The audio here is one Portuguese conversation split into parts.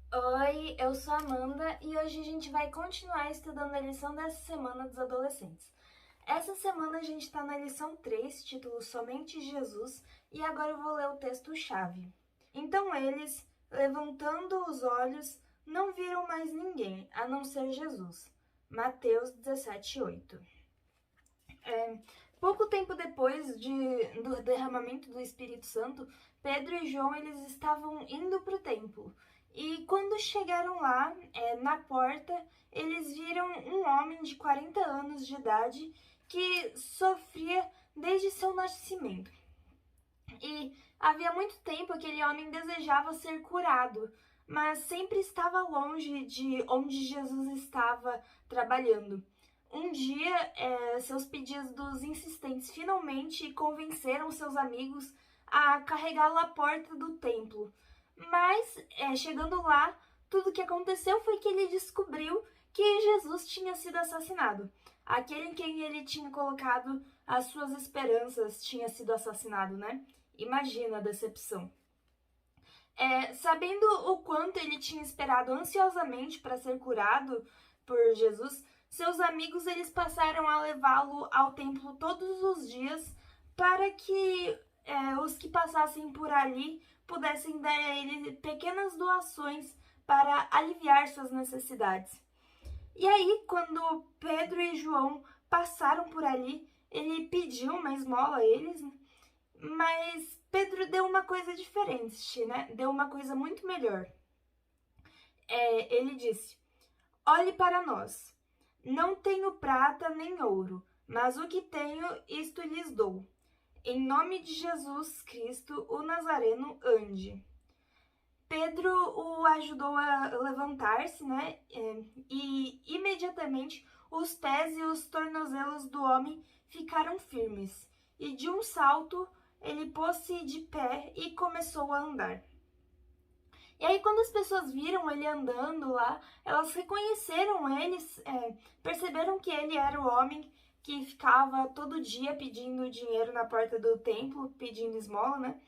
Oi, eu sou a Amanda e hoje a gente vai continuar estudando a lição dessa semana dos adolescentes. Essa semana a gente está na lição 3, título Somente Jesus, e agora eu vou ler o texto-chave. Então eles, levantando os olhos, não viram mais ninguém, a não ser Jesus. Mateus 17:8. Pouco tempo depois do derramamento do Espírito Santo, Pedro e João eles estavam indo para o templo. E quando chegaram lá, na porta, eles viram um homem de 40 anos de idade que sofria desde seu nascimento. E havia muito tempo aquele homem desejava ser curado, mas sempre estava longe de onde Jesus estava trabalhando. Um dia, seus pedidos insistentes finalmente convenceram seus amigos a carregá-lo à porta do templo. Mas, chegando lá, tudo o que aconteceu foi que ele descobriu que Jesus tinha sido assassinado. Aquele em quem ele tinha colocado as suas esperanças tinha sido assassinado, né? Imagina a decepção. Sabendo o quanto ele tinha esperado ansiosamente para ser curado por Jesus, seus amigos eles passaram a levá-lo ao templo todos os dias para que os que passassem por ali pudessem dar a ele pequenas doações para aliviar suas necessidades. E aí, quando Pedro e João passaram por ali, ele pediu uma esmola a eles, né? Mas Pedro deu uma coisa diferente, né? Deu uma coisa muito melhor. Ele disse: Olhe para nós. Não tenho prata nem ouro, mas o que tenho, isto lhes dou. Em nome de Jesus Cristo, o Nazareno, ande. Pedro o ajudou a levantar-se, né? E imediatamente os pés e os tornozelos do homem ficaram firmes. E de um salto ele pôs-se de pé e começou a andar. E aí, quando as pessoas viram ele andando lá, elas reconheceram ele, perceberam que ele era o homem que ficava todo dia pedindo dinheiro na porta do templo, pedindo esmola, né?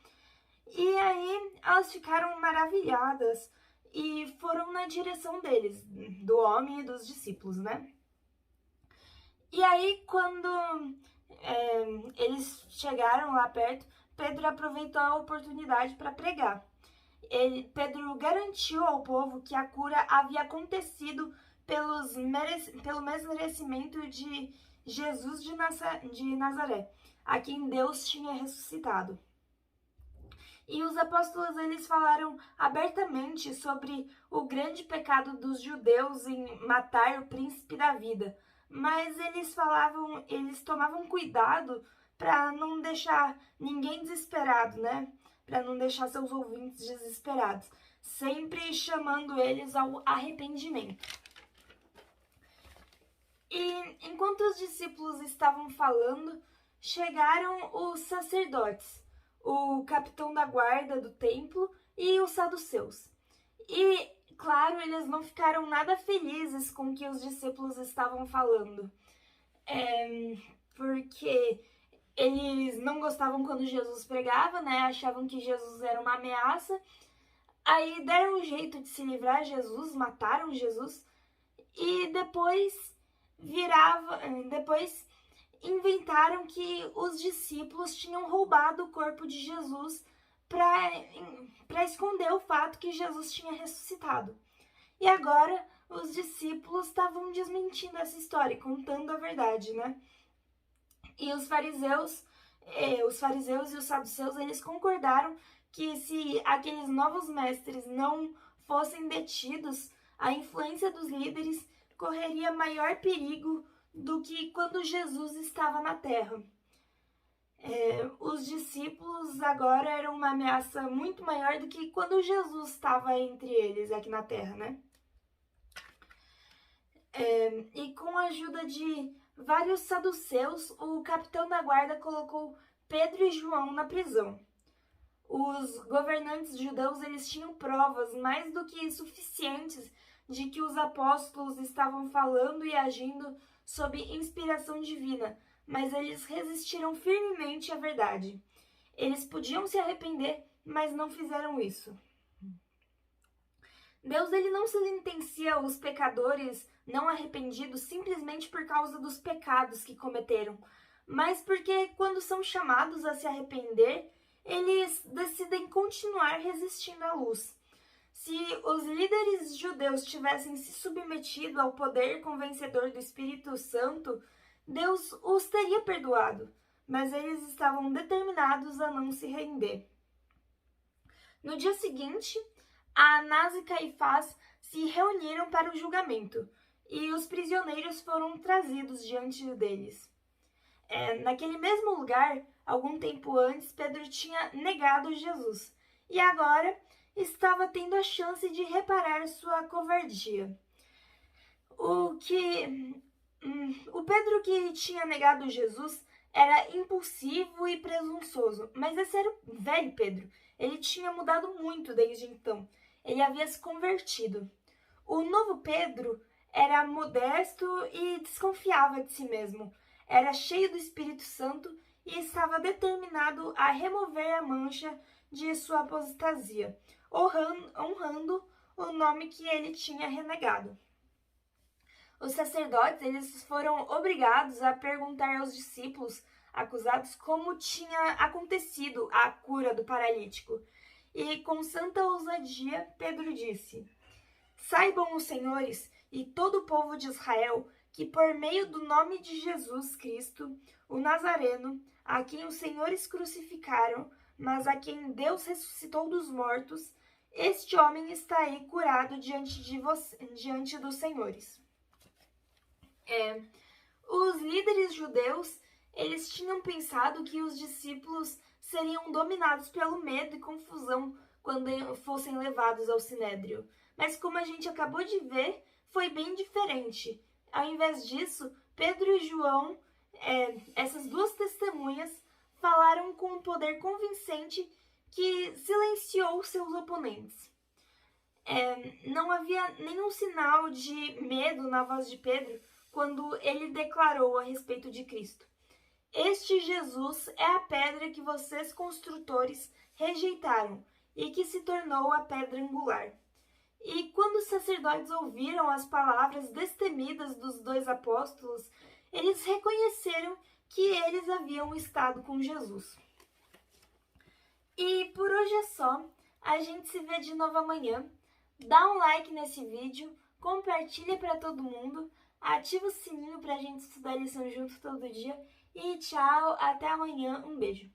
E aí elas ficaram maravilhadas e foram na direção deles, do homem e dos discípulos, né? E aí, quando eles chegaram lá perto, Pedro aproveitou a oportunidade para pregar. Pedro garantiu ao povo que a cura havia acontecido pelo merecimento de Jesus de Nazaré, a quem Deus tinha ressuscitado. E os apóstolos eles falaram abertamente sobre o grande pecado dos judeus em matar o príncipe da vida, mas eles tomavam cuidado para não deixar ninguém desesperado, né? Para não deixar seus ouvintes desesperados, sempre chamando eles ao arrependimento. E enquanto os discípulos estavam falando, chegaram os sacerdotes, o capitão da guarda do templo e os saduceus. E, claro, eles não ficaram nada felizes com o que os discípulos estavam falando, porque eles não gostavam quando Jesus pregava, né? Achavam que Jesus era uma ameaça. Aí deram um jeito de se livrar de Jesus, mataram Jesus e depois inventaram que os discípulos tinham roubado o corpo de Jesus para esconder o fato que Jesus tinha ressuscitado. E agora os discípulos estavam desmentindo essa história, contando a verdade, né? E os fariseus e os saduceus, eles concordaram que se aqueles novos mestres não fossem detidos, a influência dos líderes correria maior perigo do que quando Jesus estava na Terra. Os discípulos agora eram uma ameaça muito maior do que quando Jesus estava entre eles aqui na Terra, né? E com a ajuda de vários saduceus, o capitão da guarda colocou Pedro e João na prisão. Os governantes judeus eles tinham provas mais do que suficientes de que os apóstolos estavam falando e agindo sob inspiração divina, mas eles resistiram firmemente à verdade. Eles podiam se arrepender, mas não fizeram isso. Deus ele não sentencia os pecadores não arrependidos simplesmente por causa dos pecados que cometeram, mas porque quando são chamados a se arrepender, eles decidem continuar resistindo à luz. Se os líderes judeus tivessem se submetido ao poder convencedor do Espírito Santo, Deus os teria perdoado, mas eles estavam determinados a não se render. No dia seguinte, Anás e Caifás se reuniram para o julgamento, e os prisioneiros foram trazidos diante deles. Naquele mesmo lugar, algum tempo antes, Pedro tinha negado Jesus, e agora estava tendo a chance de reparar sua covardia. O Pedro que tinha negado Jesus era impulsivo e presunçoso, mas esse era o velho Pedro. Ele tinha mudado muito desde então. Ele havia se convertido. O novo Pedro era modesto e desconfiava de si mesmo. Era cheio do Espírito Santo e estava determinado a remover a mancha de sua apostasia, honrando o nome que ele tinha renegado. Os sacerdotes eles foram obrigados a perguntar aos discípulos acusados como tinha acontecido a cura do paralítico. E com santa ousadia, Pedro disse: Saibam os senhores e todo o povo de Israel que por meio do nome de Jesus Cristo, o Nazareno, a quem os senhores crucificaram, mas a quem Deus ressuscitou dos mortos, este homem está aí curado diante dos senhores. Os líderes judeus, eles tinham pensado que os discípulos seriam dominados pelo medo e confusão quando fossem levados ao Sinédrio. Mas como a gente acabou de ver, foi bem diferente. Ao invés disso, Pedro e João, essas duas testemunhas, falaram com um poder convincente que silenciou seus oponentes. Não havia nenhum sinal de medo na voz de Pedro quando ele declarou a respeito de Cristo: Este Jesus é a pedra que vocês construtores rejeitaram e que se tornou a pedra angular. E quando os sacerdotes ouviram as palavras destemidas dos dois apóstolos, eles reconheceram que eles haviam estado com Jesus. E por hoje é só. A gente se vê de novo amanhã. Dá um like nesse vídeo, compartilha para todo mundo, ativa o sininho para a gente estudar lição junto todo dia. E tchau, até amanhã, um beijo.